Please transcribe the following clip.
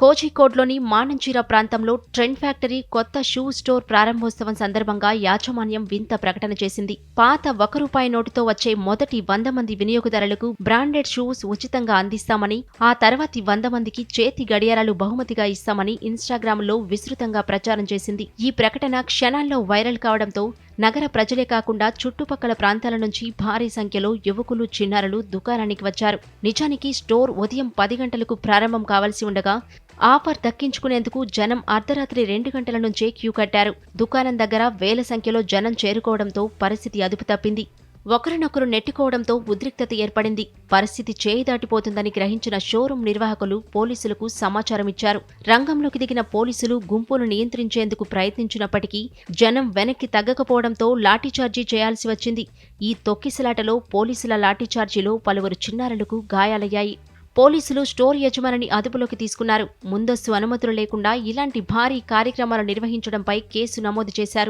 కోజికోడ్లోని మానంచీరా ప్రాంతంలో trend factory కొత్త shoe store ప్రారంభోత్సవం సందర్భంగా యాజమాన్యం వింత ప్రకటన చేసింది. పాత ₹1 నోటుతో వచ్చే మొదటి 100 మంది వినియోగదారులకు బ్రాండెడ్ షూస్ ఉచితంగా అందిస్తామని, ఆ తర్వాతి 100 మందికి చేతి గడియారాలు బహుమతిగా ఇస్తామని ఇన్స్టాగ్రామ్లో విస్తృతంగా ప్రచారం చేసింది. ఈ ప్రకటన క్షణాల్లో వైరల్ కావడంతో నగర ప్రజలే కాకుండా చుట్టుపక్కల ప్రాంతాల నుంచి భారీ సంఖ్యలో యువకులు, చిన్నారులు దుకాణానికి వచ్చారు. నిజానికి స్టోర్ ఉదయం 10 గంటలకు ప్రారంభం కావాల్సి ఉండగా ఆఫర్ దక్కించుకునేందుకు జనం అర్ధరాత్రి 2 గంటల నుంచే క్యూ కట్టారు. దుకాణం దగ్గర వేల సంఖ్యలో జనం చేరుకోవడంతో పరిస్థితి అదుపు తప్పింది. ఒకరినొకరు నెట్టుకోవడంతో ఉద్రిక్తత ఏర్పడింది. పరిస్థితి చేయి దాటిపోతుందని గ్రహించిన షోరూం నిర్వాహకులు పోలీసులకు సమాచారమిచ్చారు. రంగంలోకి దిగిన పోలీసులు గుంపును నియంత్రించేందుకు ప్రయత్నించినప్పటికీ జనం వెనక్కి తగ్గకపోవడంతో లాఠీచార్జీ చేయాల్సి వచ్చింది. ఈ తొక్కిసలాటలో పోలీసుల లాఠీచార్జీలో పలువురు చిన్నారులకు గాయాలయ్యాయి. పోలీసులు స్టోర్ యజమానిని అదుపులోకి తీసుకున్నారు. ముందస్తు అనుమతులు లేకుండా ఇలాంటి భారీ కార్యక్రమాలు నిర్వహించడంపై కేసు నమోదు చేశారు.